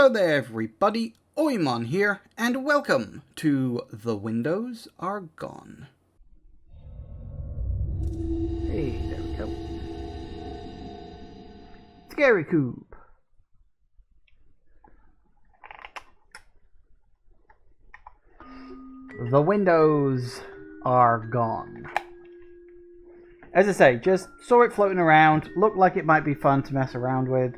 Hello there everybody, Oimon here, and welcome to The Windows Are Gone. Hey, there we go. Scary Coop. The Windows Are Gone. As I say, just saw it floating around, looked like it might be fun to mess around with.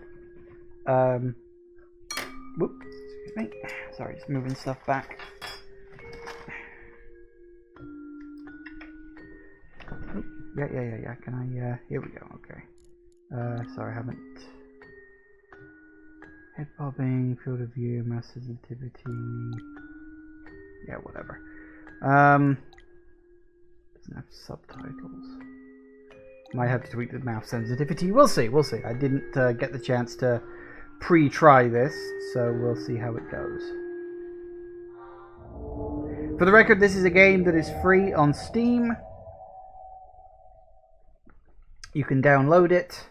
Whoops, excuse me. Sorry, just moving stuff back. Oh, yeah. Can I, here we go, okay. Sorry, I haven't. Head bobbing, field of view, mouse sensitivity. Yeah, whatever. Doesn't have subtitles. Might have to tweak the mouse sensitivity. We'll see. I didn't get the chance to pre-try this, so we'll see how it goes. For the record, this is a game that is free on Steam. You can download it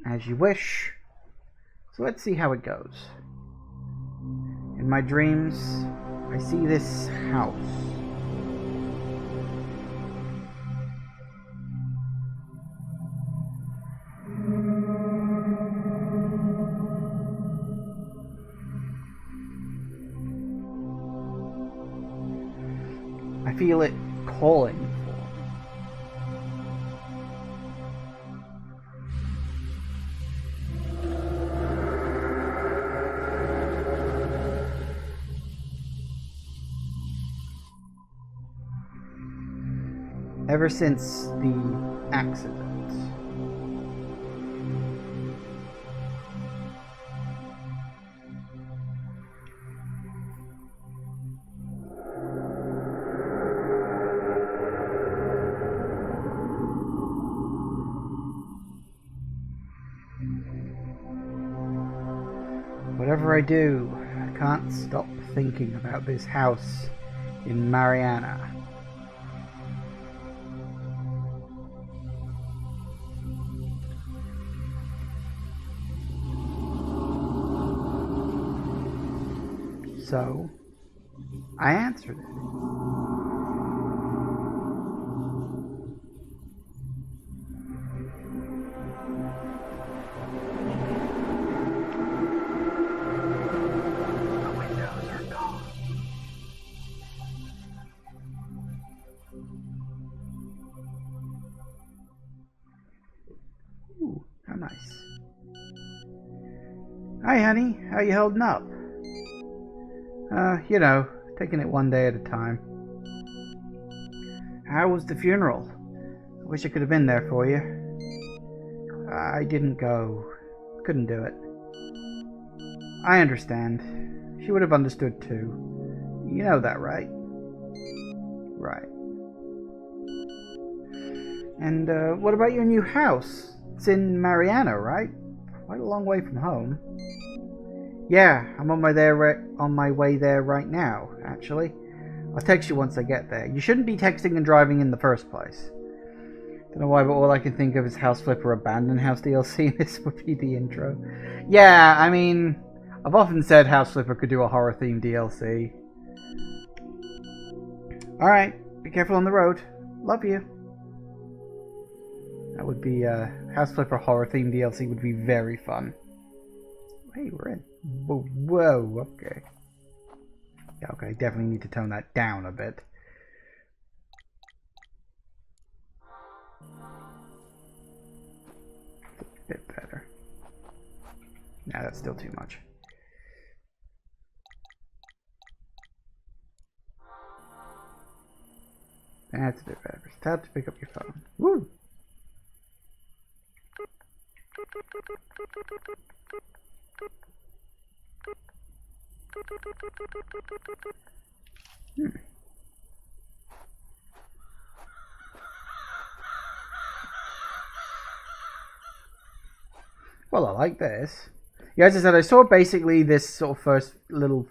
as you wish. So let's see how it goes. In my dreams, I see this house. I feel it calling for me. Ever since the accident. Whatever I do, I can't stop thinking about this house in Mariana. So, I answered it. Ooh, how nice. Hi, honey. How you holding up? You know, taking it one day at a time. How was the funeral? I wish I could have been there for you. I didn't go. Couldn't do it. I understand. She would have understood too. You know that, right? Right. And, what about your new house? It's in Mariana, right? Quite a long way from home. Yeah, I'm on my way there right now, actually. I'll text you once I get there. You shouldn't be texting and driving in the first place. Don't know why, but all I can think of is House Flipper Abandoned House DLC. This would be the intro. Yeah, I mean, I've often said House Flipper could do a horror-themed DLC. Alright, be careful on the road. Love you. That would be, House Flipper horror-themed DLC would be very fun. Hey, we're in. Whoa, okay. Yeah, okay, definitely need to tone that down a bit. A bit better. Nah, that's still too much. That's a bit better. It's time to pick up your phone. Woo! Well, I like this. Yeah, as I said, I saw basically this sort of first little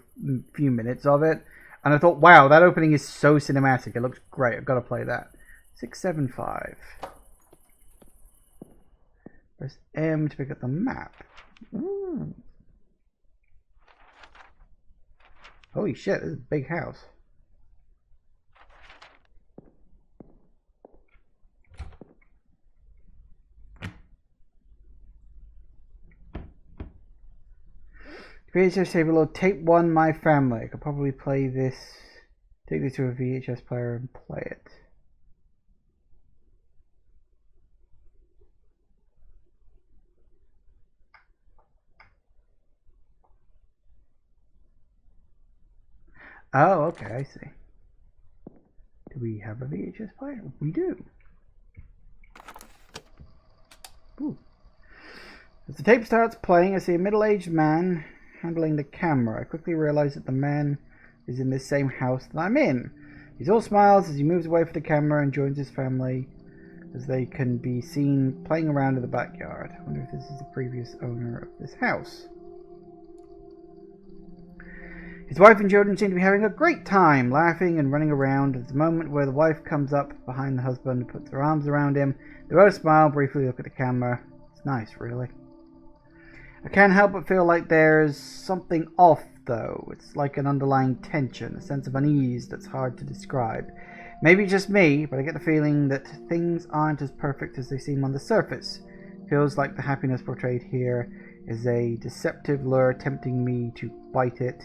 few minutes of it, and I thought, wow, that opening is so cinematic. It looks great. I've got to play that. 675. Press M to pick up the map. Ooh. Holy shit, this is a big house. VHS tape below. Tape 1, My Family. I could probably play this. Take this to a VHS player and play it. Oh, okay, I see. Do we have a VHS player? We do. Ooh. As the tape starts playing, I see a middle-aged man handling the camera. I quickly realize that the man is in this same house that I'm in. He's all smiles as he moves away from the camera and joins his family as they can be seen playing around in the backyard. I wonder if this is the previous owner of this house. His wife and children seem to be having a great time, laughing and running around. At the moment where the wife comes up behind the husband and puts her arms around him, they both smile, briefly look at the camera. It's nice, really. I can't help but feel like there's something off, though. It's like an underlying tension, a sense of unease that's hard to describe. Maybe just me, but I get the feeling that things aren't as perfect as they seem on the surface. It feels like the happiness portrayed here is a deceptive lure tempting me to bite it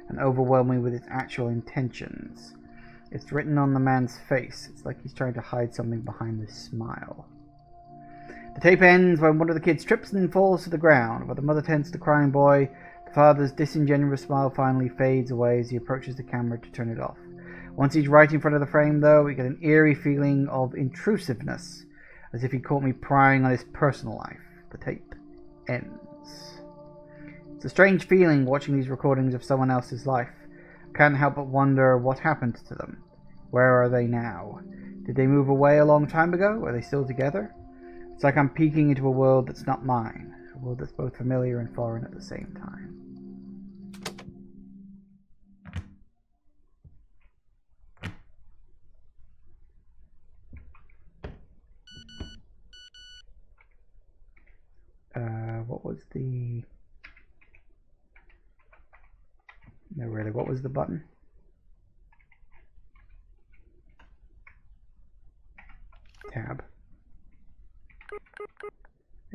and overwhelm me with its actual intentions. It's written on the man's face. It's like he's trying to hide something behind this smile. The tape ends when one of the kids trips and falls to the ground, but the mother tends to the crying boy. The father's disingenuous smile finally fades away as he approaches the camera to turn it off. Once he's right in front of the frame, though, we get an eerie feeling of intrusiveness, as if he caught me prying on his personal life. The tape ends. It's a strange feeling watching these recordings of someone else's life. I can't help but wonder what happened to them. Where are they now? Did they move away a long time ago? Are they still together? It's like I'm peeking into a world that's not mine, a world that's both familiar and foreign at the same time. What was the... No, really, what was the button? Tab.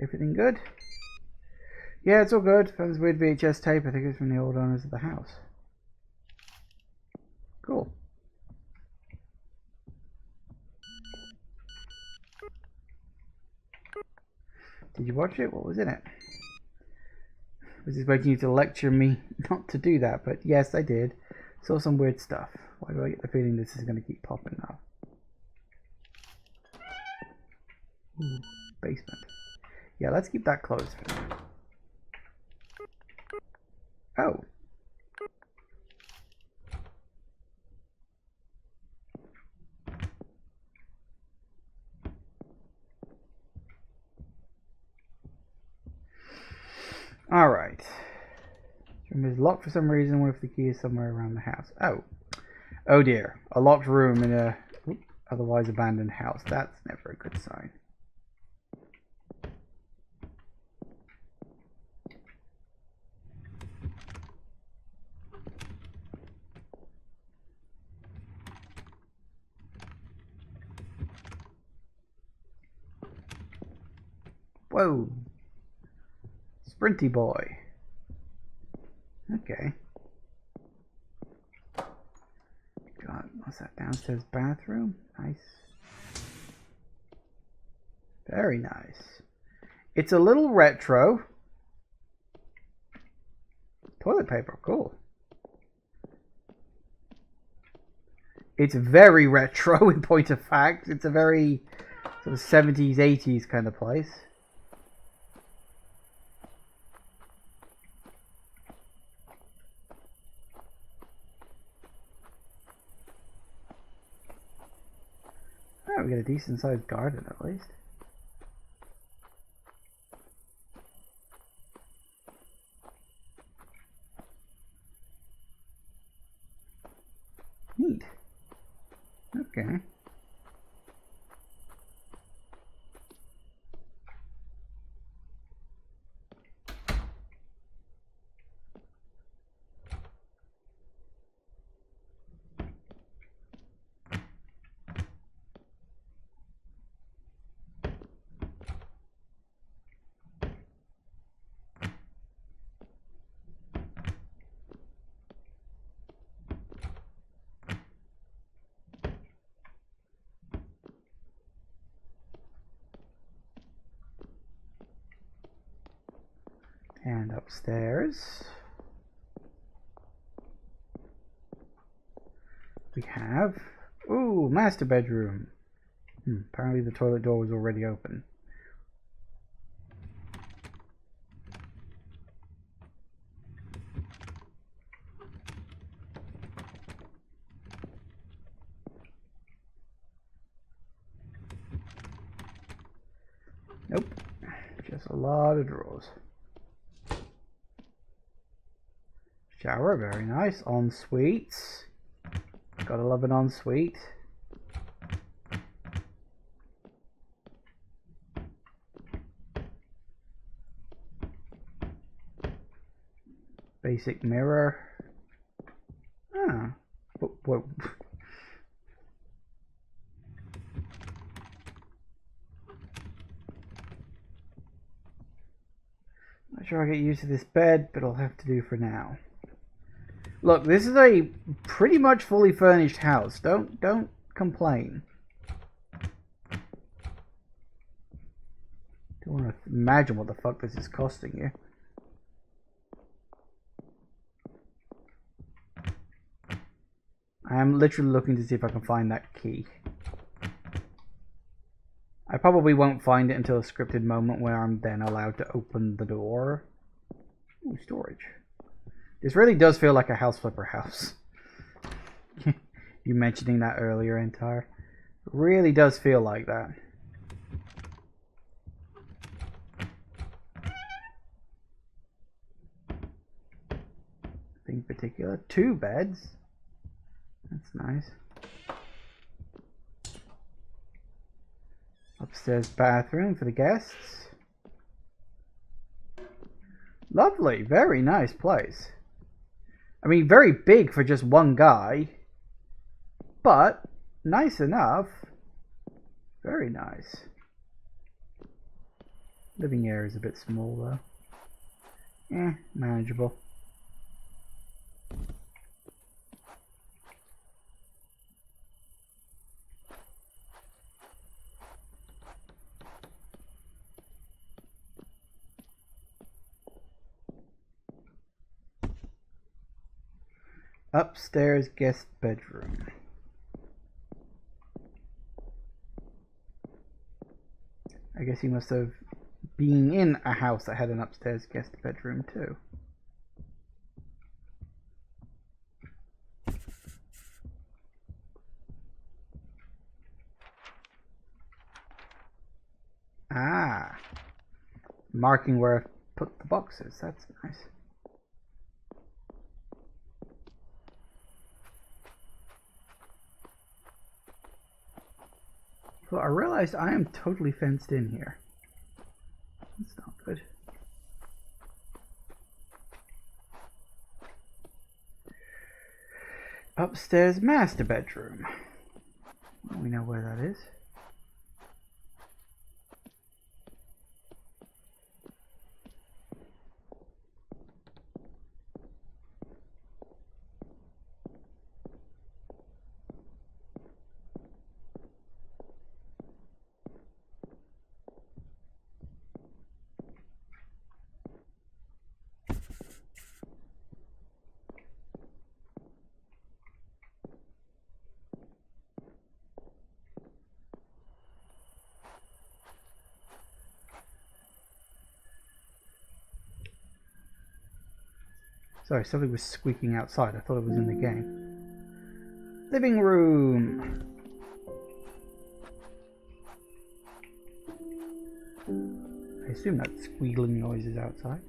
Everything good? Yeah, it's all good. Found this weird VHS tape. I think it's from the old owners of the house. Cool. Did you watch it? What was in it? I was just waiting you to lecture me not to do that, but yes, I did. Saw some weird stuff. Why do I get the feeling this is going to keep popping up? Ooh, basement. Yeah, let's keep that closed for now. Oh. Alright. This room is locked for some reason. I wonder if the key is somewhere around the house. Oh. Oh dear. A locked room in a otherwise abandoned house. That's never a good sign. Whoa. Sprinty boy. Okay. God, what's that? Downstairs bathroom? Nice. Very nice. It's a little retro. Toilet paper, cool. It's very retro in point of fact. It's a very sort of 70s, 80s kind of place. Oh, we got a decent sized garden at least. Neat. Okay. And upstairs we have, ooh, master bedroom. Apparently the toilet door was already open. Nope, just a lot of drawers. Shower, very nice. Ensuite. Gotta love an ensuite. Basic mirror. Ah. What? Not sure I get used to this bed, but I'll have to do for now. Look, this is a pretty much fully furnished house. Don't complain. Don't want to imagine what the fuck this is costing you. I am literally looking to see if I can find that key. I probably won't find it until a scripted moment where I'm then allowed to open the door. Ooh, storage. This really does feel like a house flipper house. You mentioning that earlier, Entire. It really does feel like that. In particular, 2 beds. That's nice. Upstairs bathroom for the guests. Lovely, very nice place. I mean, very big for just one guy, but nice enough. Very nice. Living area is a bit small though. Manageable. Upstairs guest bedroom. I guess he must have been in a house that had an upstairs guest bedroom too. Ah, marking where I put the boxes. That's nice. So I realized I am totally fenced in here. That's not good. Upstairs master bedroom. We know where that is. Sorry, something was squeaking outside. I thought it was in the game. Living room. I assume that squealing noise is outside.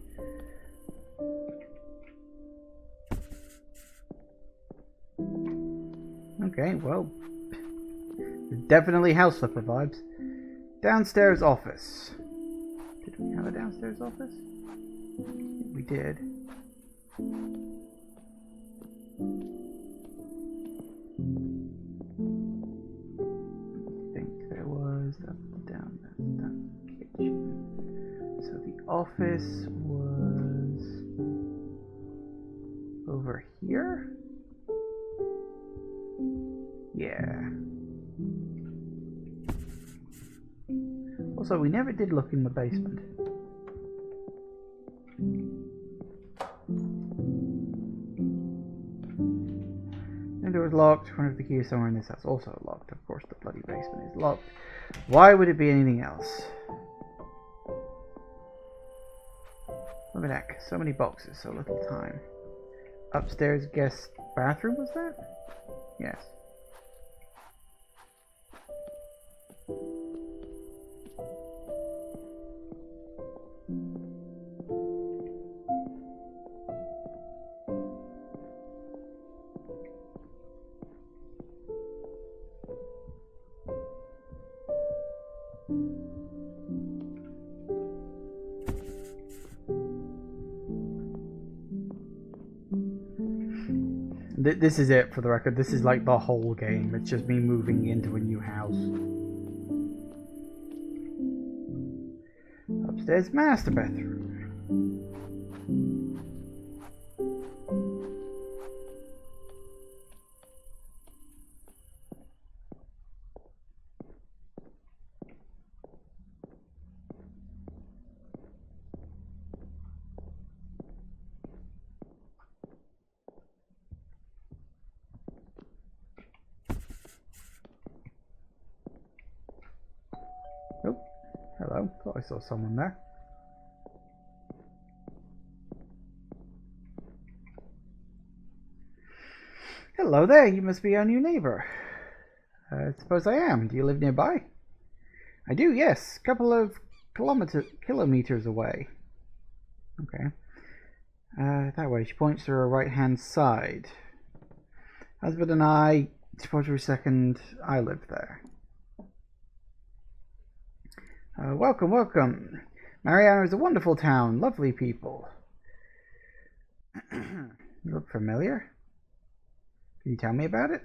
Okay, well, definitely house flipper vibes. Downstairs office. Did we have a downstairs office? We did. I think there was down that kitchen. So the office was over here. Yeah. Also, we never did look in the basement. The door is locked. Wonder if the key is somewhere in this house. Also locked. Of course, the bloody basement is locked. Why would it be anything else? Look at that. So many boxes, so little time. Upstairs guest bathroom, was that? Yes. This is it, for the record. This is like the whole game. It's just me moving into a new house. Upstairs master bathroom. Oh, hello. Thought I saw someone there. Hello there, you must be our new neighbor. I suppose I am. Do you live nearby? I do, yes. A couple of kilometers away. Okay. That way. She points to her right-hand side. Husband and I, suppose for a second, I live there. Welcome, welcome. Mariana is a wonderful town. Lovely people. You look familiar? Can you tell me about it?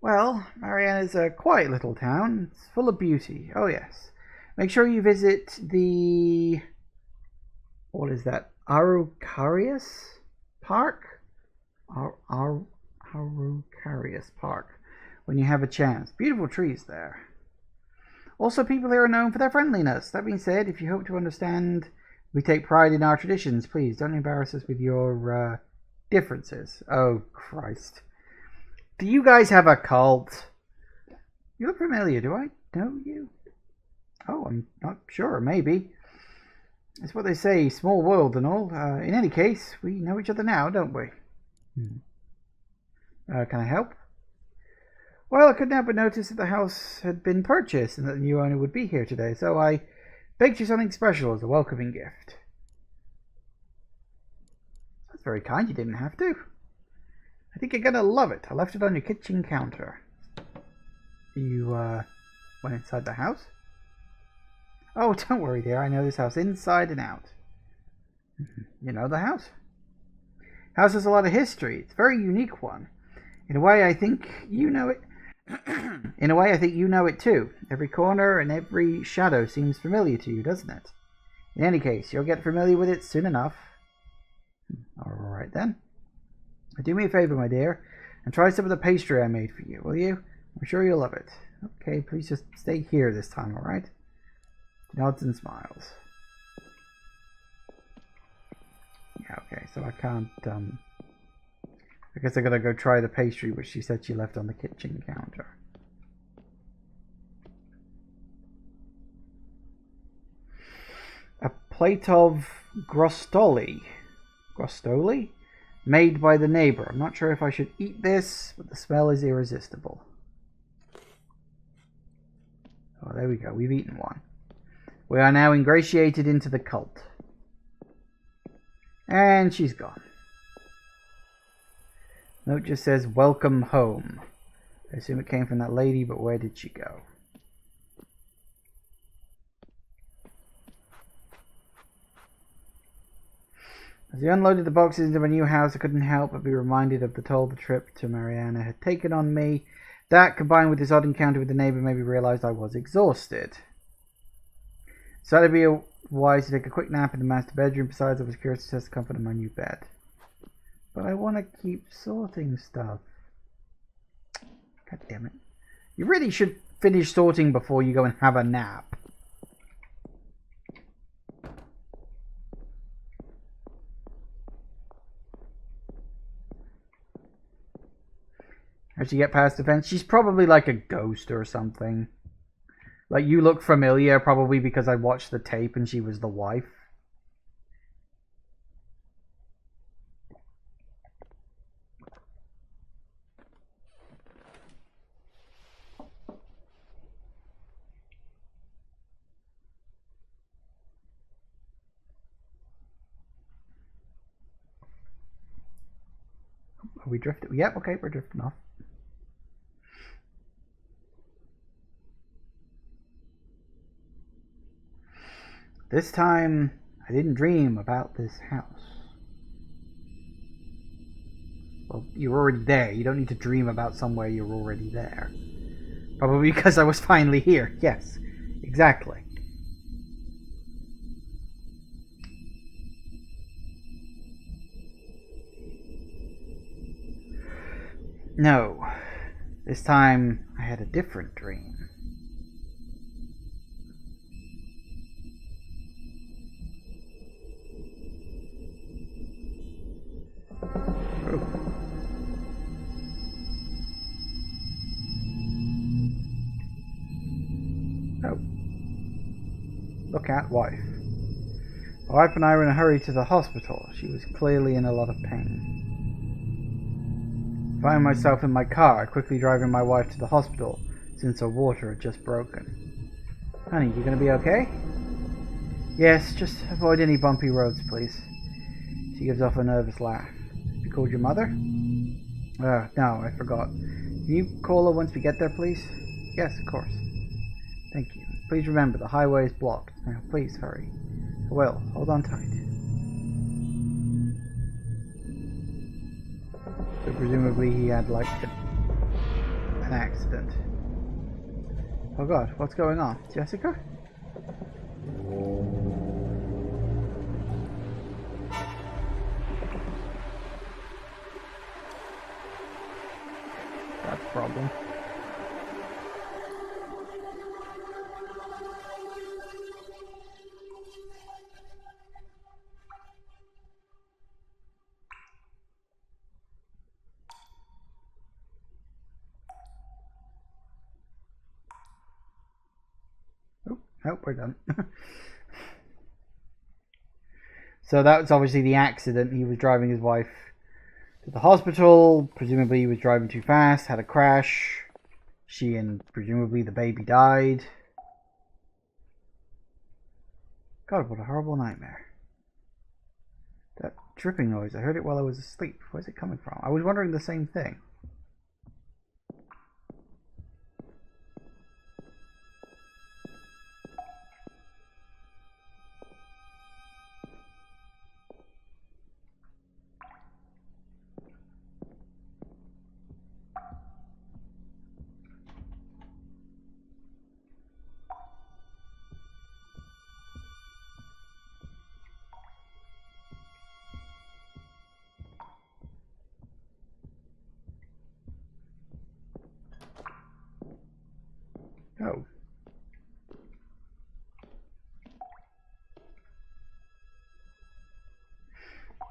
Well, Mariana is a quiet little town. It's full of beauty. Oh, yes. Make sure you visit the... What is that? Araucarias Park? Araucarias Park. When you have a chance. Beautiful trees there. Also, people here are known for their friendliness. That being said, if you hope to understand, we take pride in our traditions. Please don't embarrass us with your differences. Oh, Christ. Do you guys have a cult? You look familiar. Do I know you? Oh, I'm not sure. Maybe. That's what they say. Small world and all. In any case, we know each other now, don't we? Can I help? Well, I couldn't help but notice that the house had been purchased and that the new owner would be here today, so I baked you something special as a welcoming gift. That's very kind. You didn't have to. I think you're going to love it. I left it on your kitchen counter. You, went inside the house? Oh, don't worry, dear. I know this house inside and out. You know the house? House has a lot of history. It's a very unique one. In a way, I think you know it. In a way, I think you know it too. Every corner and every shadow seems familiar to you, doesn't it? In any case, you'll get familiar with it soon enough. Alright then. Do me a favor, my dear, and try some of the pastry I made for you, will you? I'm sure you'll love it. Okay, please just stay here this time, alright? Nods and smiles. Yeah, okay, so I can't, I guess I gotta go try the pastry which she said she left on the kitchen counter. A plate of grostoli. Grostoli? Made by the neighbor. I'm not sure if I should eat this, but the smell is irresistible. Oh, there we go. We've eaten one. We are now ingratiated into the cult. And she's gone. Note just says, welcome home. I assume it came from that lady, but where did she go? As I unloaded the boxes into my new house, I couldn't help but be reminded of the toll the trip to Mariana had taken on me. That, combined with this odd encounter with the neighbor, made me realize I was exhausted. So it'd be wise to take a quick nap in the master bedroom. Besides, I was curious to test the comfort of my new bed. But I want to keep sorting stuff. God damn it. You really should finish sorting before you go and have a nap. How'd she get past the fence? She's probably like a ghost or something. Like, you look familiar, probably because I watched the tape and she was the wife. Are we drifting? Yep, okay, we're drifting off. This time, I didn't dream about this house. Well, you're already there. You don't need to dream about somewhere you're already there. Probably because I was finally here. Yes, exactly. No, this time I had a different dream. Oh. Look at wife. My wife and I were in a hurry to the hospital. She was clearly in a lot of pain. I find myself in my car, quickly driving my wife to the hospital since her water had just broken. Honey, you gonna be okay? Yes, just avoid any bumpy roads, please. She gives off a nervous laugh. You called your mother? No, I forgot. Can you call her once we get there, please? Yes, of course. Thank you. Please remember, the highway is blocked. Now, please hurry. I will. Hold on tight. So presumably he had, like, an accident. Oh god, what's going on? Jessica? That's a problem. Nope, we're done. So that was obviously the accident. He was driving his wife to the hospital. Presumably he was driving too fast, had a crash. She and presumably the baby died. God, what a horrible nightmare. That dripping noise, I heard it while I was asleep. Where's it coming from? I was wondering the same thing. Oh.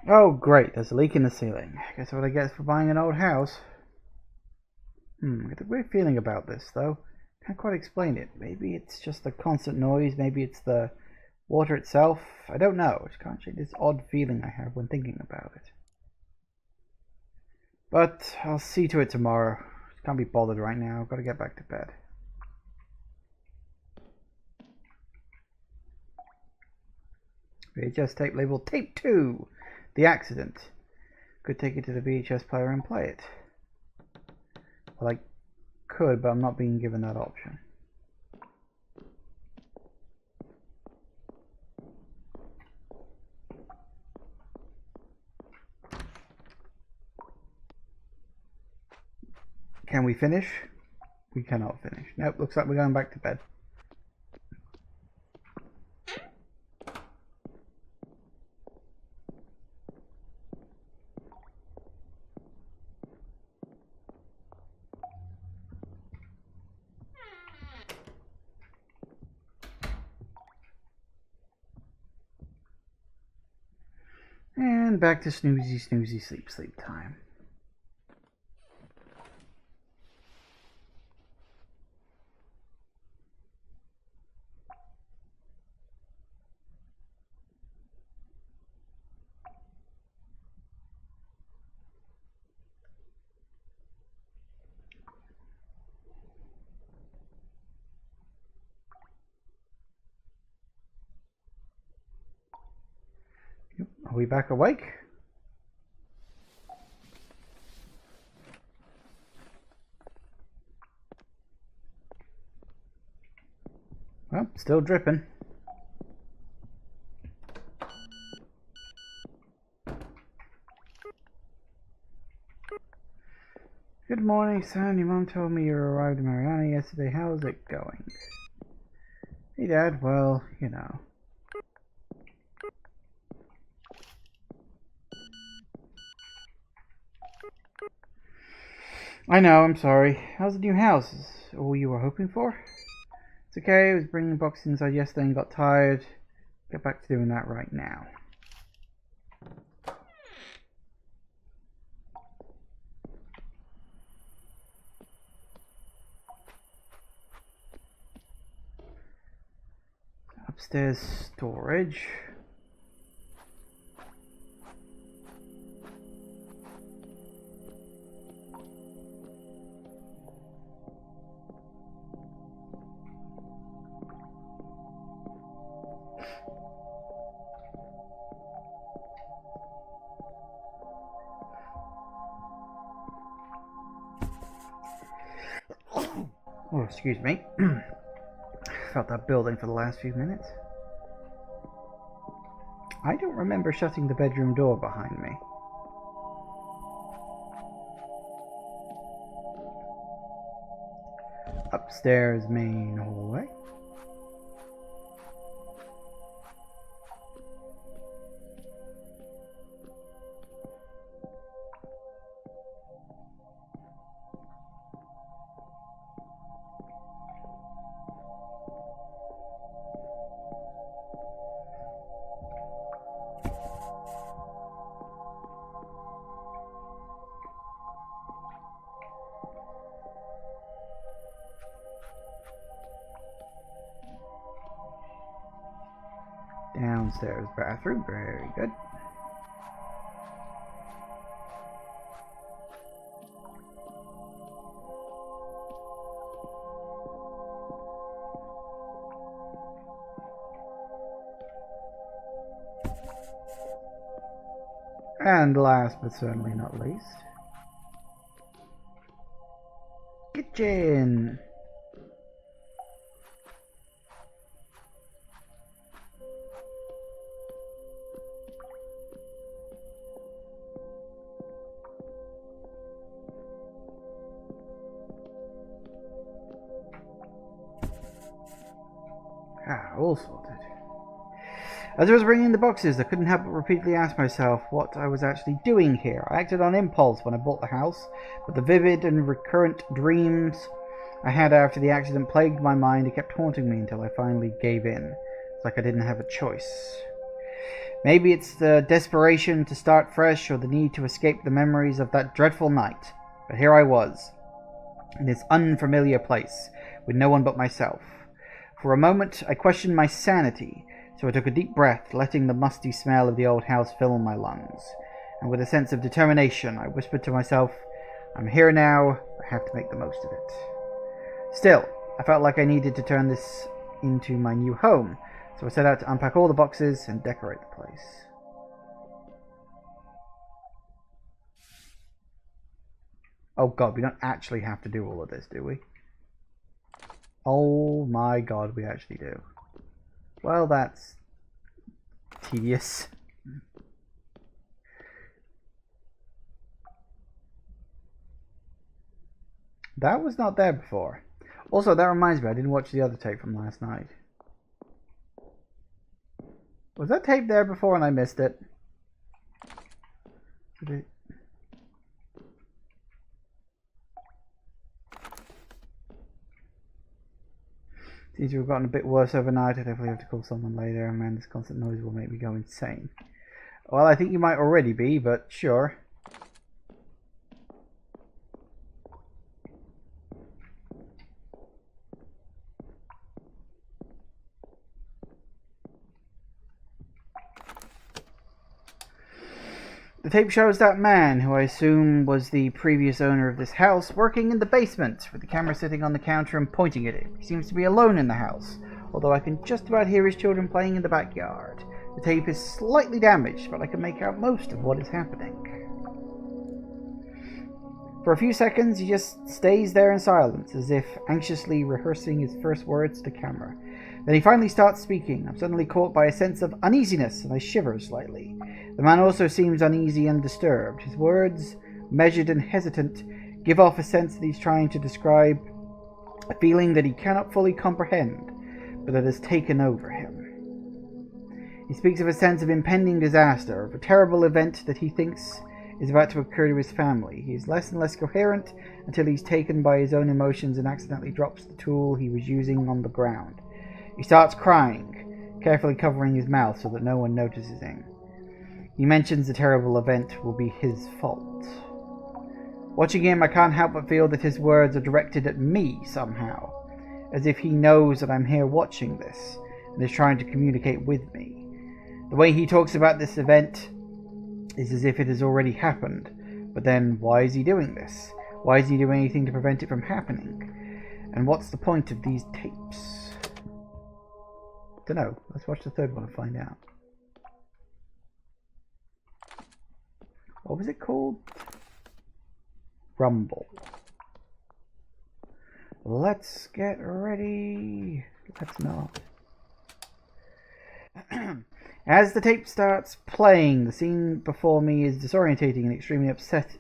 Oh, great. There's a leak in the ceiling. Guess what I get for buying an old house. I get a weird feeling about this, though. Can't quite explain it. Maybe it's just the constant noise. Maybe it's the water itself. I don't know. I just can't shake this odd feeling I have when thinking about it. But I'll see to it tomorrow. Can't be bothered right now. I've got to get back to bed. VHS tape labeled Tape 2. The accident. Could take it to the VHS player and play it. Well, I could, but I'm not being given that option. Can we finish? We cannot finish. Nope, looks like we're going back to bed. And back to snoozy, snoozy, sleep, sleep time. we back awake? Well, still dripping. Good morning, son. Your mom told me you arrived in Mariana yesterday. How's it going? Hey, Dad. Well, you know. I know, I'm sorry. How's the new house? Is it all you were hoping for? It's okay, I was bringing boxes inside yesterday and got tired. Get back to doing that right now. Upstairs storage. Oh, excuse me. Felt that building for the last few minutes. I don't remember shutting the bedroom door behind me. Upstairs main hallway. Downstairs bathroom, very good. And last but certainly not least, kitchen. All sorted. As I was bringing the boxes, I couldn't help but repeatedly ask myself what I was actually doing here. I acted on impulse when I bought the house, but the vivid and recurrent dreams I had after the accident plagued my mind and kept haunting me until I finally gave in. It's like I didn't have a choice. Maybe it's the desperation to start fresh or the need to escape the memories of that dreadful night. But here I was, in this unfamiliar place, with no one but myself. For a moment, I questioned my sanity, so I took a deep breath, letting the musty smell of the old house fill my lungs. And with a sense of determination, I whispered to myself, I'm here now, I have to make the most of it. Still, I felt like I needed to turn this into my new home, so I set out to unpack all the boxes and decorate the place. Oh god, we don't actually have to do all of this, do we? Oh my god, we actually do. Well, that's tedious. That was not there before. Also, that reminds me, I didn't watch the other tape from last night. Was that tape there before and I missed it? Seems to have gotten a bit worse overnight. I definitely have to call someone later. And man, this constant noise will make me go insane. Well, I think you might already be, but sure. The tape shows that man, who I assume was the previous owner of this house, working in the basement, with the camera sitting on the counter and pointing at it. He seems to be alone in the house, although I can just about hear his children playing in the backyard. The tape is slightly damaged, but I can make out most of what is happening. For a few seconds, he just stays there in silence, as if anxiously rehearsing his first words to camera. Then he finally starts speaking. I'm suddenly caught by a sense of uneasiness, and I shiver slightly. The man also seems uneasy and disturbed. His words, measured and hesitant, give off a sense that he's trying to describe a feeling that he cannot fully comprehend, but that has taken over him. He speaks of a sense of impending disaster, of a terrible event that he thinks is about to occur to his family. He is less and less coherent until he's taken by his own emotions and accidentally drops the tool he was using on the ground. He starts crying, carefully covering his mouth so that no one notices him. He mentions the terrible event will be his fault. Watching him, I can't help but feel that his words are directed at me somehow, as if he knows that I'm here watching this and is trying to communicate with me. The way he talks about this event is as if it has already happened, but then why is he doing this? Why is he doing anything to prevent it from happening? And what's the point of these tapes? Dunno. Let's watch the third one and find out. What was it called? Rumble. Let's get ready. Let's not. As the tape starts playing, the scene before me is disorientating and extremely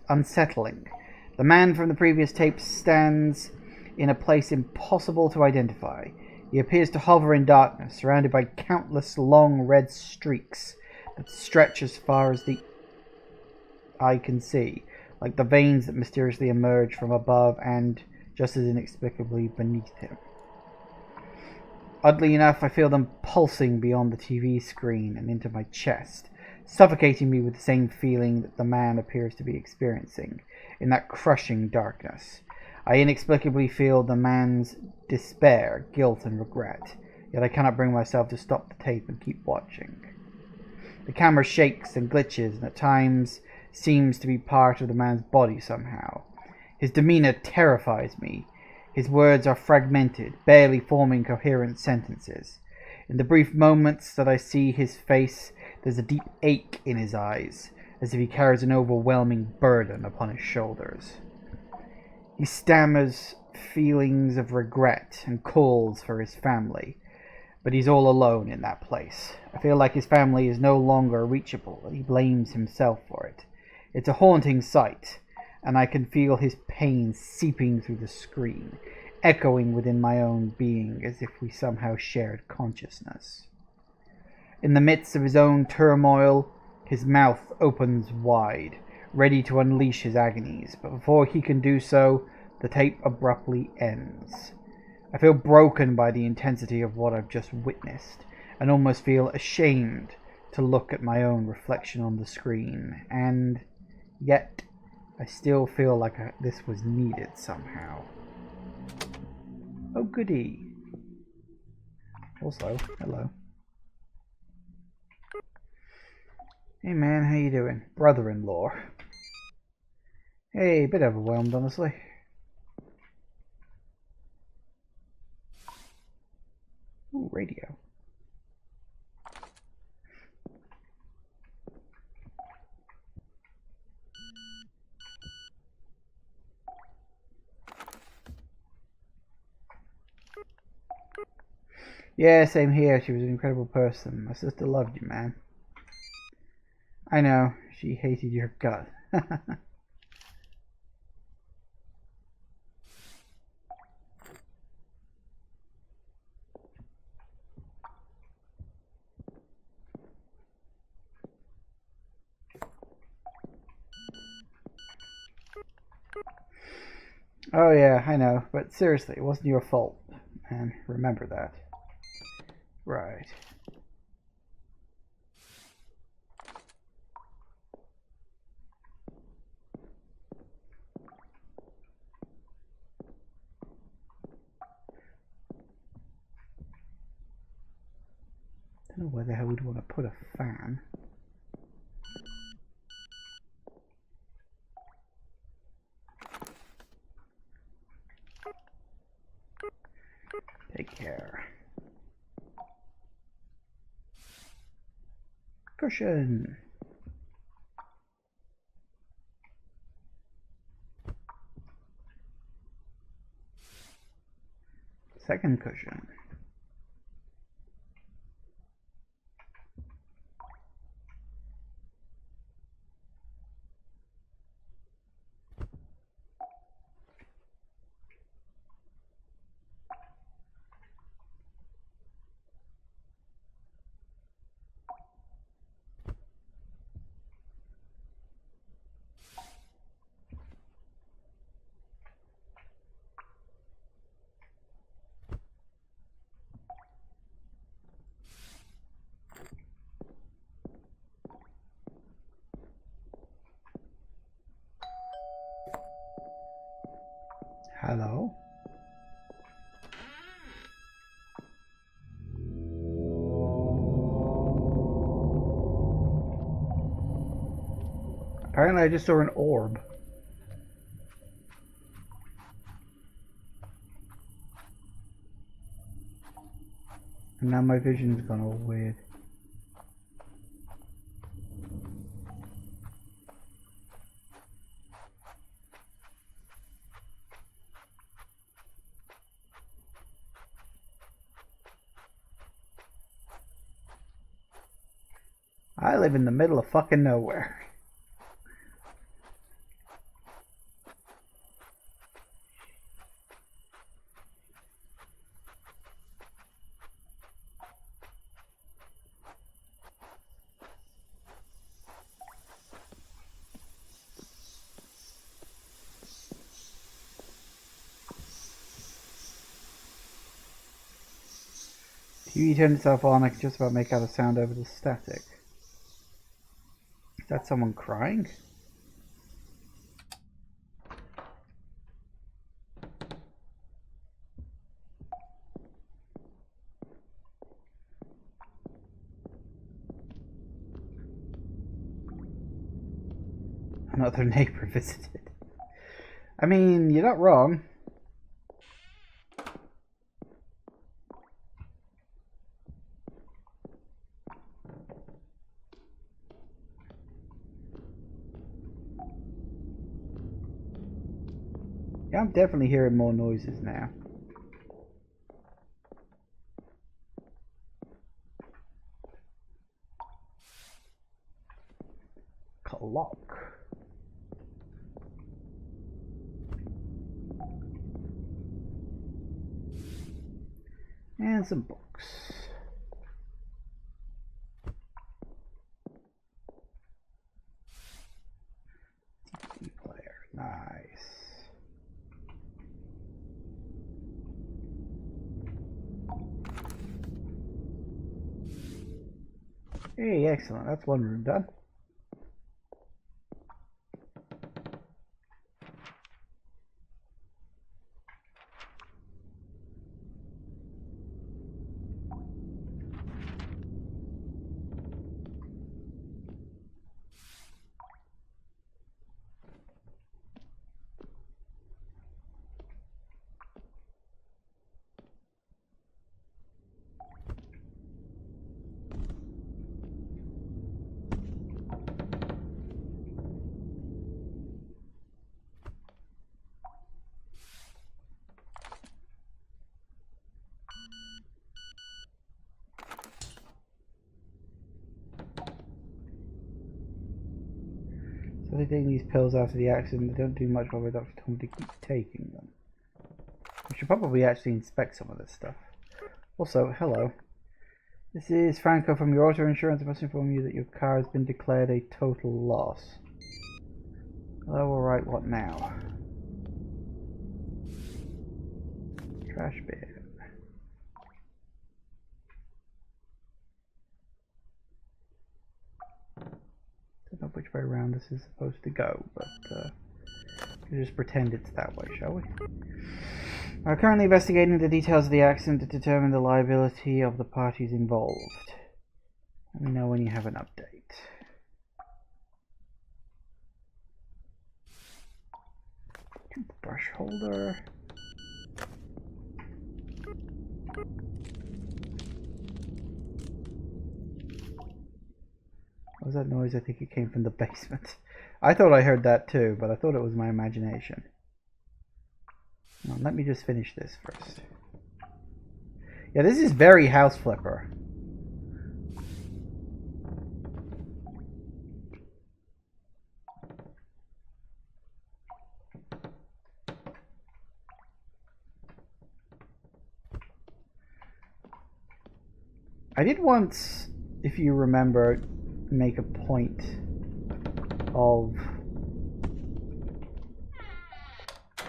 unsettling. The man from the previous tape stands in a place impossible to identify. He appears to hover in darkness, surrounded by countless long red streaks that stretch as far as the eye can see, like the veins that mysteriously emerge from above and just as inexplicably beneath him. Oddly enough, I feel them pulsing beyond the TV screen and into my chest, suffocating me with the same feeling that the man appears to be experiencing in that crushing darkness. I inexplicably feel the man's despair, guilt, and regret, yet I cannot bring myself to stop the tape and keep watching. The camera shakes and glitches, and at times seems to be part of the man's body somehow. His demeanor terrifies me. His words are fragmented, barely forming coherent sentences. In the brief moments that I see his face, there's a deep ache in his eyes, as if he carries an overwhelming burden upon his shoulders. He stammers feelings of regret and calls for his family, but he's all alone in that place. I feel like his family is no longer reachable, and he blames himself for it. It's a haunting sight, and I can feel his pain seeping through the screen, echoing within my own being as if we somehow shared consciousness. In the midst of his own turmoil, his mouth opens wide, ready to unleash his agonies, but before he can do so, the tape abruptly ends. I feel broken by the intensity of what I've just witnessed, and almost feel ashamed to look at my own reflection on the screen, and yet I still feel like this was needed somehow. Oh goody. Also, hello. Hey man, how you doing? Brother-in-law. Hey, a bit overwhelmed, honestly. Ooh, radio. Yeah, same here. She was an incredible person. My sister loved you, man. I know. She hated your gut. Oh yeah, I know. But seriously, it wasn't your fault. And remember that. Right. I don't know where the hell we'd want to put a fan. Take care. cushion. Second cushion. Hello? Apparently I just saw an orb. And now my vision's gone all weird. I live in the middle of fucking nowhere. TV turned itself on. I could just about make out a sound over the static. Is that someone crying? Another neighbor visited. I mean, you're not wrong. Yeah, I'm definitely hearing more noises now. Clock. And some books. DVD player. Nice. Hey, excellent. That's one room done. So they're taking these pills after the accident. They don't do much while the doctor told me to keep taking them. We should probably actually inspect some of this stuff. Also, hello. This is Franco from your auto insurance. I must inform you that your car has been declared a total loss. Hello, alright, what now? Trash bin. Don't know which way around this is supposed to go, but we'll just pretend it's that way, shall we? We're currently investigating the details of the accident to determine the liability of the parties involved. Let me know when you have an update. Toothbrush holder. was that noise? I think it came from the basement. I thought I heard that too, but I thought it was my imagination. Well, let me just finish this first. Yeah, this is very House Flipper. I did once, if you remember, make a point of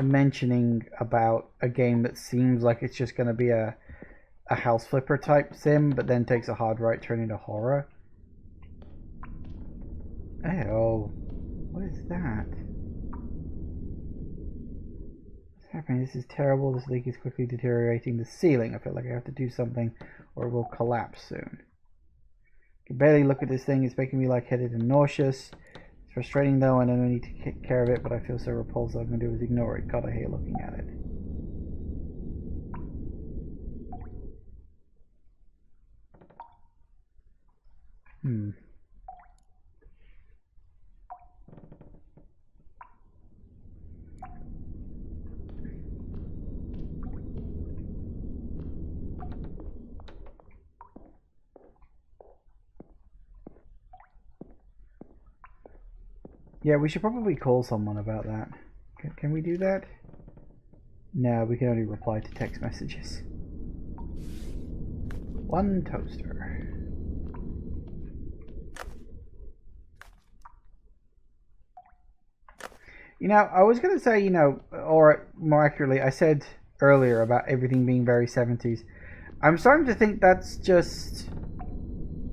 mentioning about a game that seems like it's just going to be a House Flipper type sim, but then takes a hard right turn into horror. Oh, what is that? What's happening? This is terrible. This leak is quickly deteriorating the ceiling. I feel like I have to do something or it will collapse soon. I can barely look at this thing. It's making me lightheaded and nauseous. It's frustrating though, and I don't need to take care of it, but I feel so repulsed all I'm going to do is ignore it. God, I hate looking at it. Yeah, we should probably call someone about that. Can we do that? No, we can only reply to text messages. One toaster. You know, I was going to say, you know, or more accurately, I said earlier about everything being very 70s. I'm starting to think that's just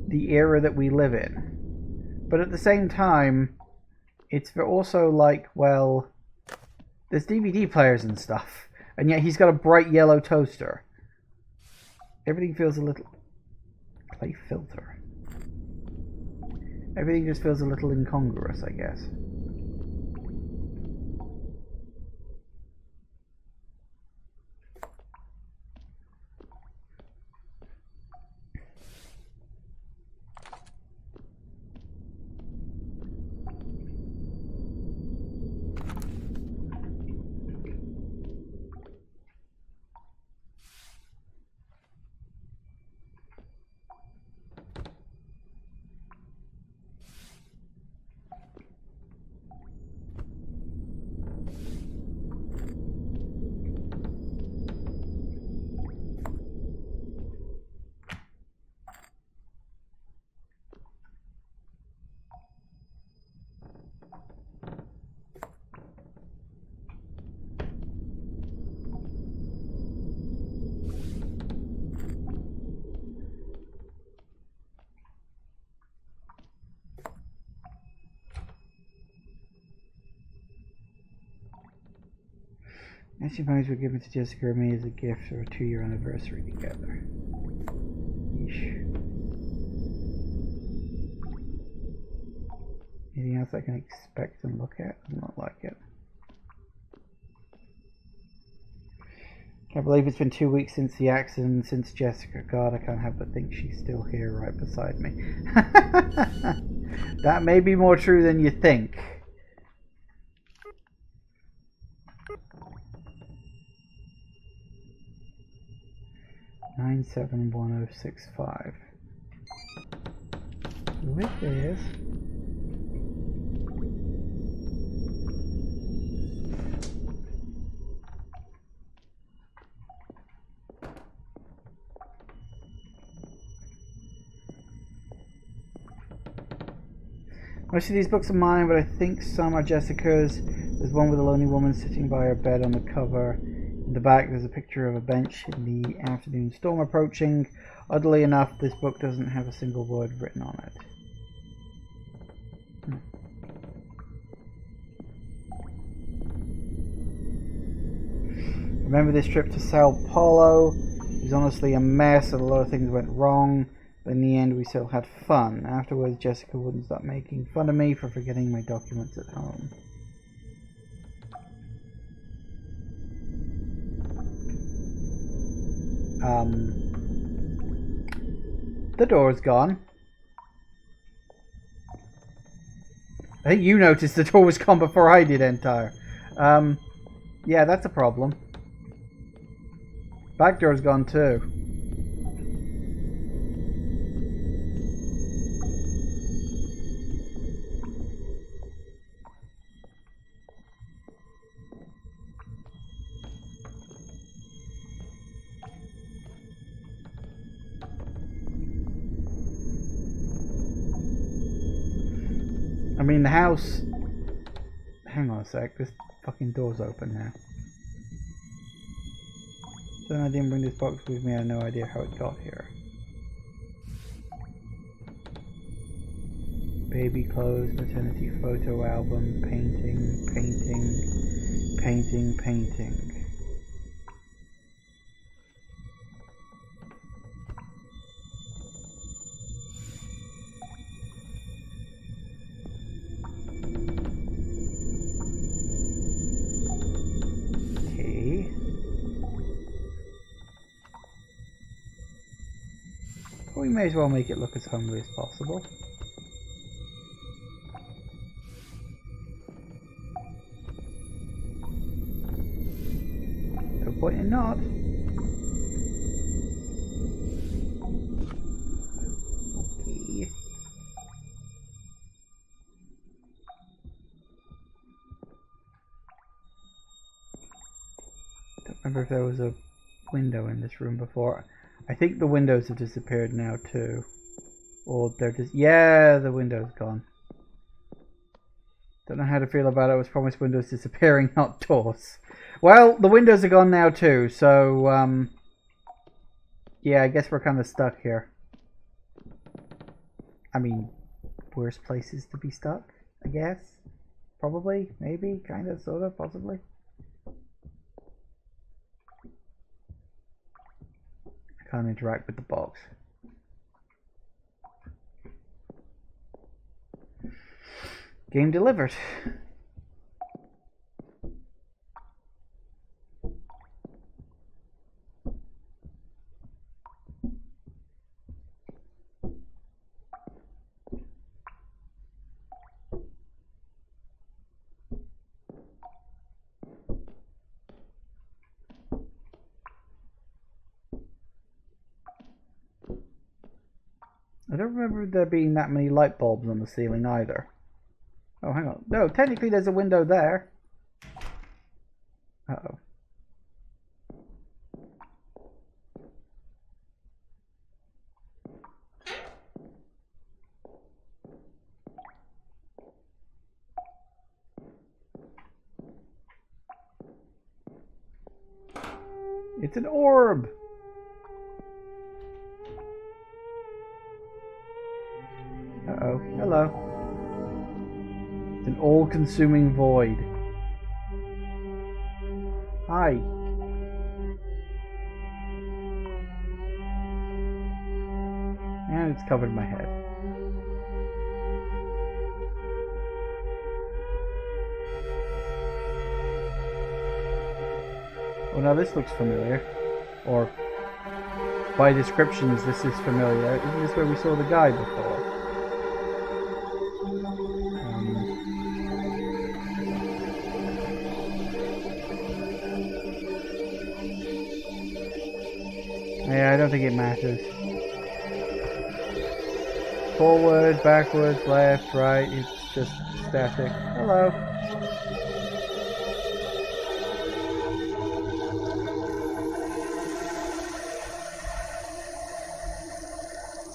the era that we live in. But at the same time, it's also like, well, there's DVD players and stuff, and yet he's got a bright yellow toaster. Everything feels a little... Clay filter. Everything just feels a little incongruous, I guess. Matching ponies were given to Jessica and me as a gift for a 2-year anniversary together. Yeesh. Anything else I can expect and look at? Does not like it. Can't believe it's been 2 weeks since the accident, since Jessica. God, I can't help but think she's still here right beside me. That may be more true than you think. $971065. Who is this? Most of these books are mine, but I think some are Jessica's. There's one with a lonely woman sitting by her bed on the cover. In the back there's a picture of a bench in the afternoon storm approaching. Oddly enough, this book doesn't have a single word written on it. Remember this trip to Sao Paulo? It was honestly a mess and a lot of things went wrong, but in the end we still had fun. Afterwards, Jessica wouldn't stop making fun of me for forgetting my documents at home. The door's gone. I think you noticed the door was gone before I did, Entire. Yeah, that's a problem. Back door's gone too. I mean, the house... Hang on a sec, this fucking door's open now. Then I didn't bring this box with me, I have no idea how it got here. Baby clothes, maternity photo album, painting, painting, painting, painting. We may as well make it look as homely as possible. No point in not. Okay. Don't remember if there was a window in this room before. I think the windows have disappeared now too. Or they're just... Yeah, the window's gone. Don't know how to feel about it. I was promised windows disappearing, not doors. Well, the windows are gone now too, so... yeah, I guess we're kind of stuck here. I mean, worse places to be stuck, I guess. Probably, maybe, kind of, sort of, possibly. Can't interact with the box. Game delivered. I don't remember there being that many light bulbs on the ceiling either. Oh, hang on. No, technically there's a window there. Uh-oh. It's an orb! Uh-oh. Hello. It's an all-consuming void. Hi. And it's covered my head. Oh, now this looks familiar. Or, by descriptions, this is familiar. Isn't this where we saw the guy before? Yeah, I don't think it matters. Forward, backwards, left, right, it's just static. Hello.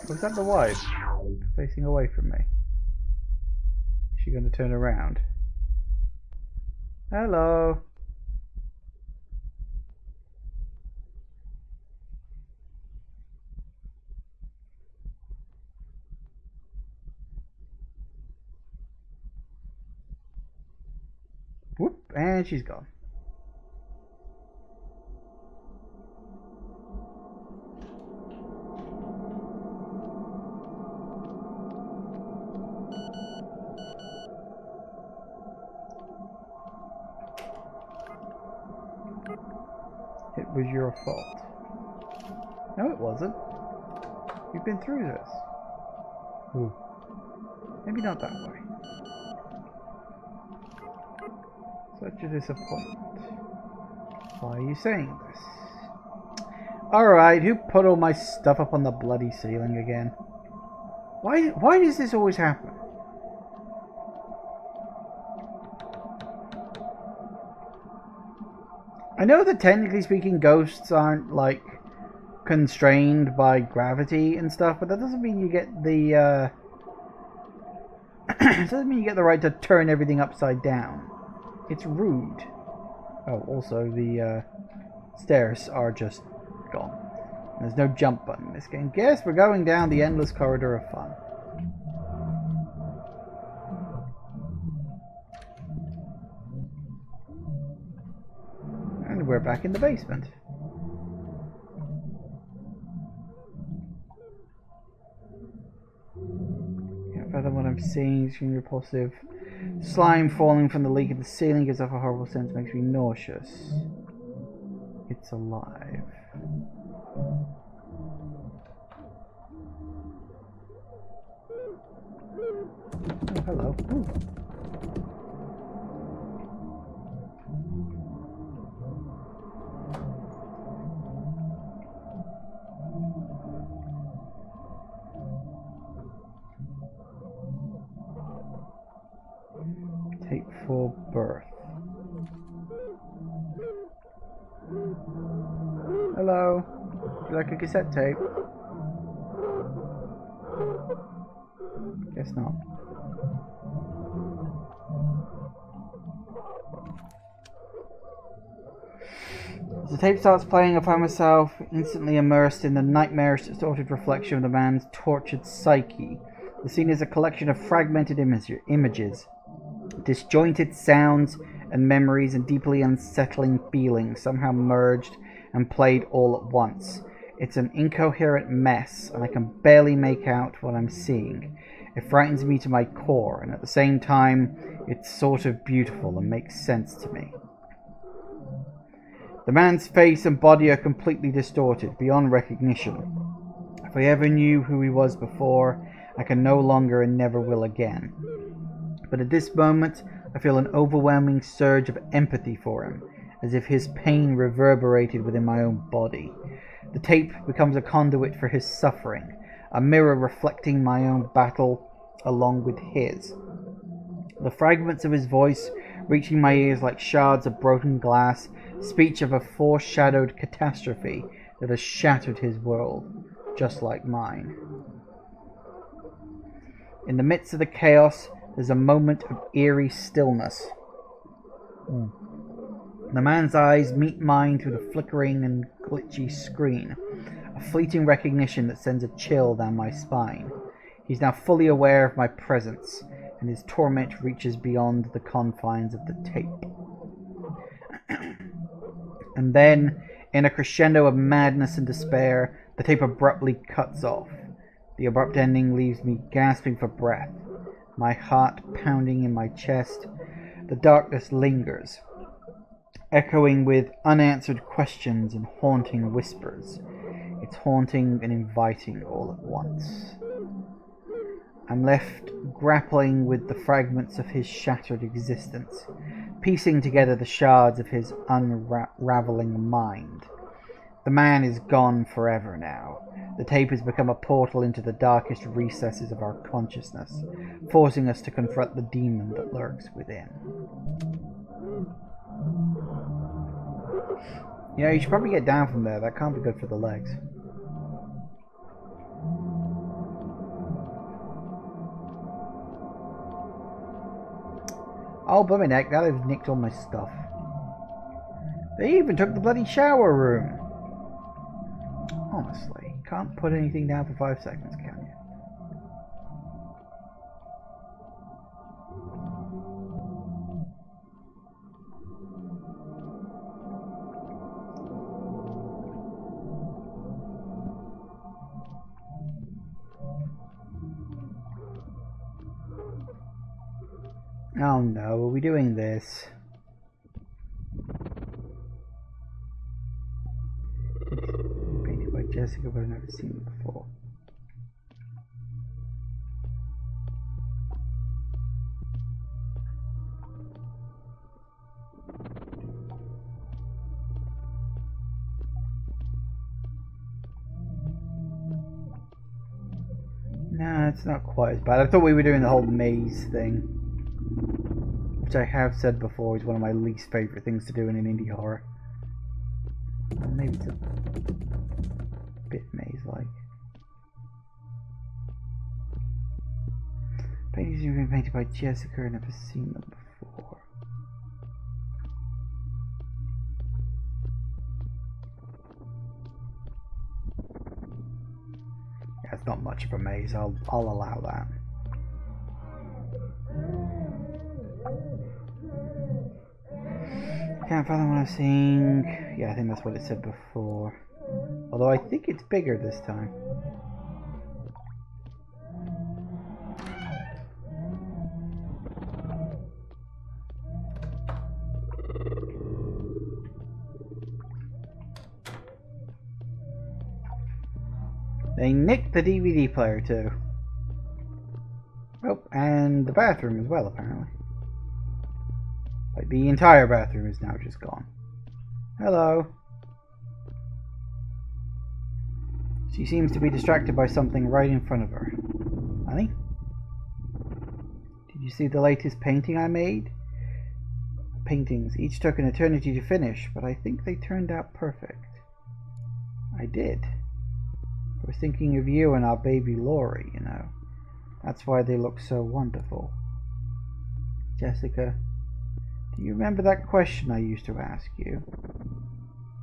Was that the wife? Facing away from me. Is she going to turn around? Hello. Whoop, and she's gone. It was your fault. No, it wasn't. You've been through this. Ooh. Maybe not that way. Such a disappointment. Why are you saying this? Alright, who put all my stuff up on the bloody ceiling again? Why does this always happen? I know that technically speaking ghosts aren't like constrained by gravity and stuff, but that doesn't mean you get the doesn't mean you get the right to turn everything upside down. It's rude. Oh, also the stairs are just gone. There's no jump button in this game. Guess we're going down the endless corridor of fun. And we're back in the basement. Can't fathom what I'm seeing. Extremely repulsive. Slime falling from the leak in the ceiling gives off a horrible sense, makes me nauseous. It's alive. Oh, hello. Ooh. Tape for birth. Hello. Would you like a cassette tape? Guess not. As the tape starts playing, I find myself instantly immersed in the nightmarish, distorted reflection of the man's tortured psyche. The scene is a collection of fragmented images, disjointed sounds and memories, and deeply unsettling feelings, somehow merged and played all at once. It's an incoherent mess, and I can barely make out what I'm seeing. It frightens me to my core, and at the same time, it's sort of beautiful and makes sense to me. The man's face and body are completely distorted, beyond recognition. If I ever knew who he was before, I can no longer and never will again. But at this moment, I feel an overwhelming surge of empathy for him, as if his pain reverberated within my own body. The tape becomes a conduit for his suffering, a mirror reflecting my own battle along with his. The fragments of his voice reaching my ears like shards of broken glass, speech of a foreshadowed catastrophe that has shattered his world, just like mine. In the midst of the chaos, there's a moment of eerie stillness. The man's eyes meet mine through the flickering and glitchy screen, a fleeting recognition that sends a chill down my spine. He's now fully aware of my presence, and his torment reaches beyond the confines of the tape. And then, in a crescendo of madness and despair, the tape abruptly cuts off. The abrupt ending leaves me gasping for breath, my heart pounding in my chest. The darkness lingers, echoing with unanswered questions and haunting whispers. It's haunting and inviting all at once. I'm left grappling with the fragments of his shattered existence, piecing together the shards of his unraveling mind. The man is gone forever now. The tape has become a portal into the darkest recesses of our consciousness, forcing us to confront the demon that lurks within. Yeah, you should probably get down from there. That can't be good for the legs. Oh, bummy neck, now they've nicked all my stuff. They even took the bloody shower room. Honestly, can't put anything down for 5 seconds, can you? Oh no, are we doing this? Painted by Jessica, but I've never seen it before. it's not quite as bad. I thought we were doing the whole maze thing, which I have said before is one of my least favourite things to do in an indie horror. Well, maybe it's a bit maze-like. Paintings have been painted by Jessica. I've never seen them before. Yeah, it's not much of a maze. I'll allow that. Can't find what I'm seeing. Yeah, I think that's what it said before. Although I think it's bigger this time. They nicked the DVD player too. Oh, and the bathroom as well, apparently. Like, the entire bathroom is now just gone. Hello. She seems to be distracted by something right in front of her. Honey? Did you see the latest painting I made? Paintings each took an eternity to finish, but I think they turned out perfect. I did. I was thinking of you and our baby Laurie, you know. That's why they look so wonderful. Jessica, do you remember that question I used to ask you?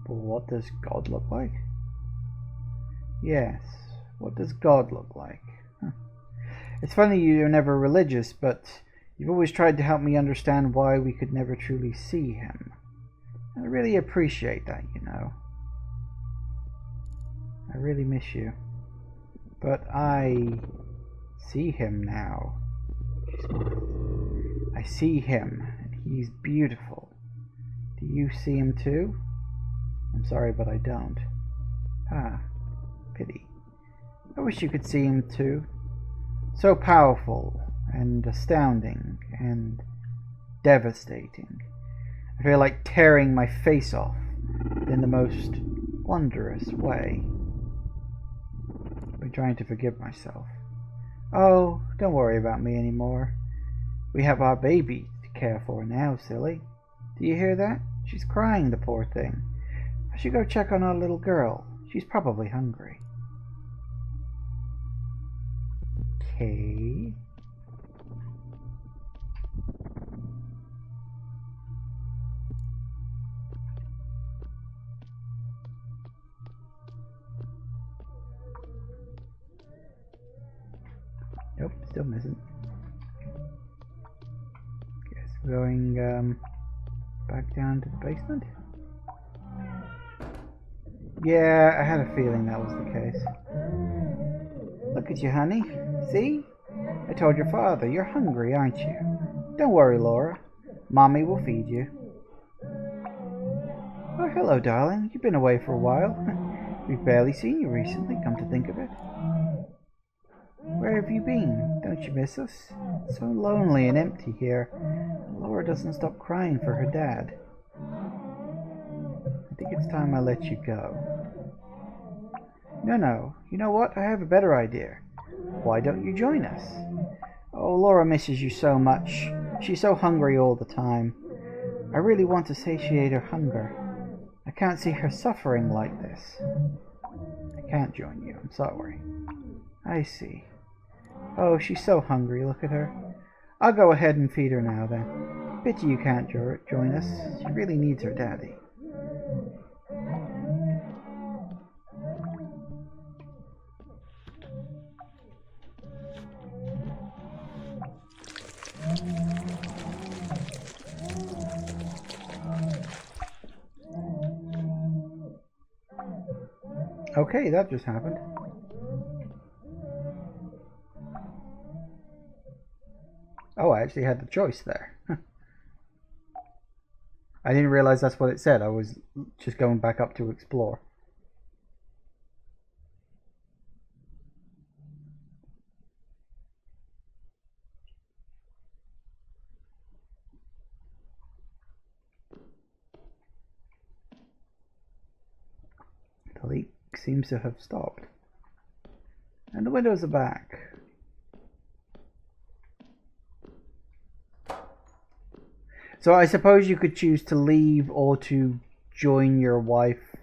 Well, what does God look like? Yes, what does God look like? Huh. It's funny you're never religious, but you've always tried to help me understand why we could never truly see him. I really appreciate that, you know. I really miss you. But I see him now. She smiled. I see him, and he's beautiful. Do you see him too? I'm sorry, but I don't. Ah, pity. I wish you could see him too. So powerful, and astounding, and devastating. I feel like tearing my face off in the most wondrous way. I've been trying to forgive myself. Oh, don't worry about me anymore. We have our baby to care for now, silly. Do you hear that? She's crying, the poor thing. I should go check on our little girl. She's probably hungry. Okay. Nope, still missing. Guess we're going back down to the basement. Yeah, I had a feeling that was the case. Look at you, honey. See? I told your father, you're hungry, aren't you? Don't worry, Laura. Mommy will feed you. Oh, hello, darling. You've been away for a while. We've barely seen you recently, come to think of it. Where have you been? Don't you miss us? It's so lonely and empty here. Laura doesn't stop crying for her dad. I think it's time I let you go. No. You know what? I have a better idea. Why don't you join us? Oh, Laura misses you so much. She's so hungry all the time. I really want to satiate her hunger. I can't see her suffering like this. I can't join you. I'm sorry. I see. Oh, she's so hungry. Look at her. I'll go ahead and feed her now, then. Pity you can't join us. She really needs her daddy. Okay, that just happened. Oh, I actually had the choice there. I didn't realize that's what it said. I was just going back up to explore. The leak seems to have stopped. And the windows are back. So I suppose you could choose to leave or to join your wife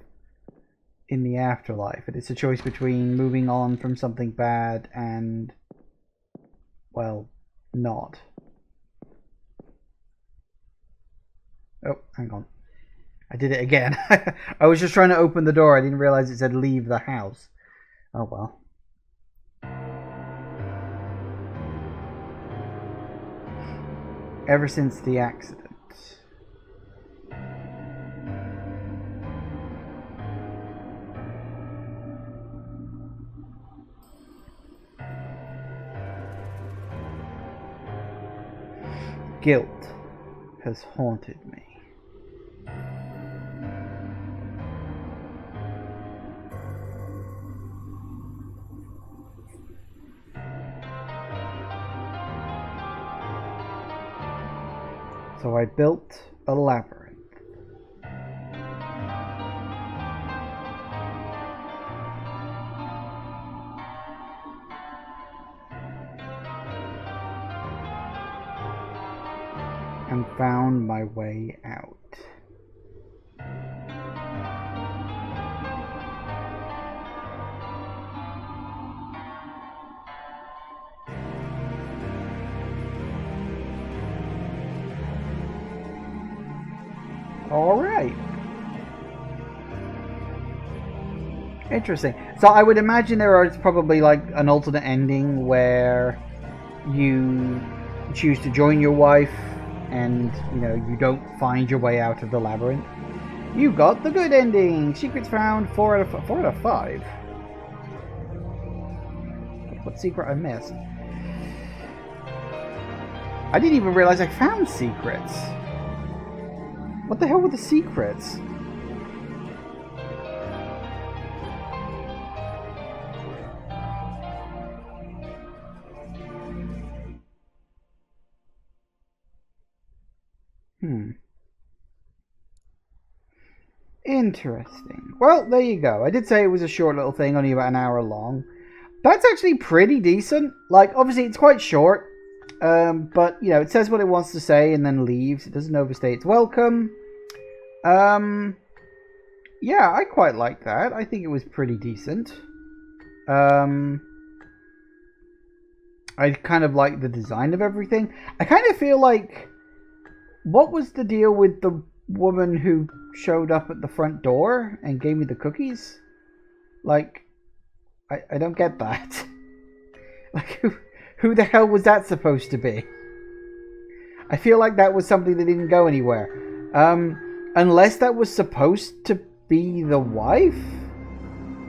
in the afterlife. And it's a choice between moving on from something bad and, well, not. Oh, hang on. I did it again. I was just trying to open the door. I didn't realize it said leave the house. Oh well. Ever since the accident. Guilt has haunted me. So I built a labyrinth. And found my way out. All right. Interesting. So I would imagine there is probably like an alternate ending where you choose to join your wife and, you know, you don't find your way out of the labyrinth. You got the good ending. Secrets found 4 out of 5. What secret I missed? I didn't even realize I found secrets. What the hell were the secrets? Interesting. Well, there you go. I did say it was a short little thing, only about an hour long. That's actually pretty decent. Like, obviously, it's quite short. But, you know, it says what it wants to say and then leaves. It doesn't overstay its welcome. Yeah, I quite like that. I think it was pretty decent. I kind of like the design of everything. I kind of feel like... What was the deal with the woman who showed up at the front door and gave me the cookies? Like, I don't get that. Like, who the hell was that supposed to be? I feel like that was something that didn't go anywhere. Unless that was supposed to be the wife?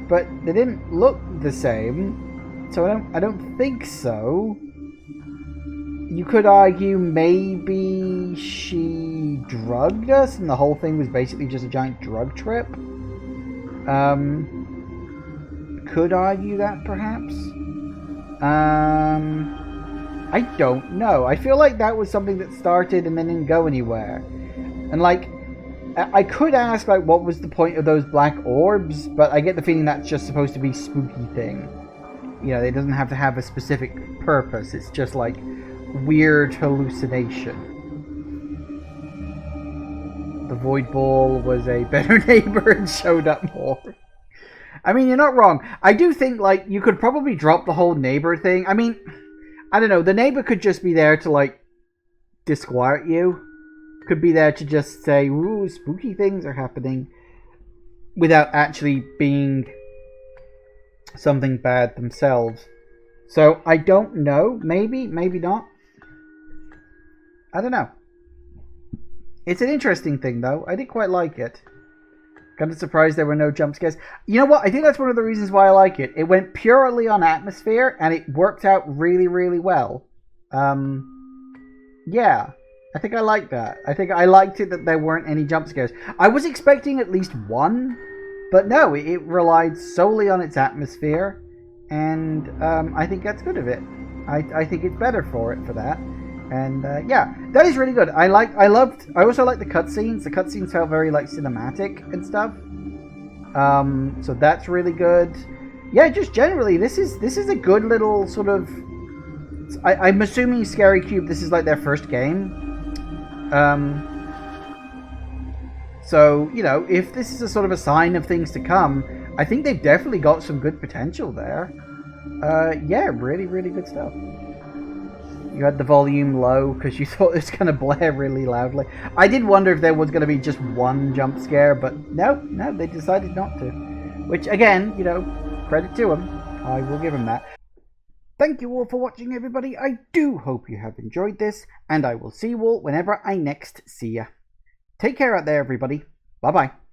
But they didn't look the same. So I don't think so. You could argue maybe she drugged us and the whole thing was basically just a giant drug trip. Could argue that perhaps. I don't know. I feel like that was something that started and then didn't go anywhere. And like, I could ask like what was the point of those black orbs, but I get the feeling that's just supposed to be a spooky thing. You know, it doesn't have to have a specific purpose. It's just like weird hallucination. The void ball was a better neighbor and showed up more. I mean, you're not wrong. I do think, like, you could probably drop the whole neighbor thing. I mean, I don't know. The neighbor could just be there to, like, disquiet you. Could be there to just say, ooh, spooky things are happening. Without actually being something bad themselves. So, I don't know. Maybe, maybe not. I don't know. It's an interesting thing, though. I did quite like it. Kind of surprised there were no jump scares. You know what? I think that's one of the reasons why I like it. It went purely on atmosphere, and it worked out really, really well. Yeah. I think I liked that. I think I liked it that there weren't any jump scares. I was expecting at least one, but no, it relied solely on its atmosphere, and I think that's good of it. I think it's better for it for that. And yeah, that is really good. I also like the cutscenes. The cutscenes felt very like cinematic and stuff. So that's really good. Yeah, just generally, this is a good little sort of. I'm assuming Scary Cube. This is like their first game. So, you know, if this is a sort of a sign of things to come, I think they've definitely got some good potential there. Yeah, really, really good stuff. You had the volume low because you thought it was going to blare really loudly. I did wonder if there was going to be just one jump scare, but no, they decided not to. Which, again, you know, credit to them. I will give them that. Thank you all for watching, everybody. I do hope you have enjoyed this, and I will see you all whenever I next see ya. Take care out there, everybody. Bye-bye.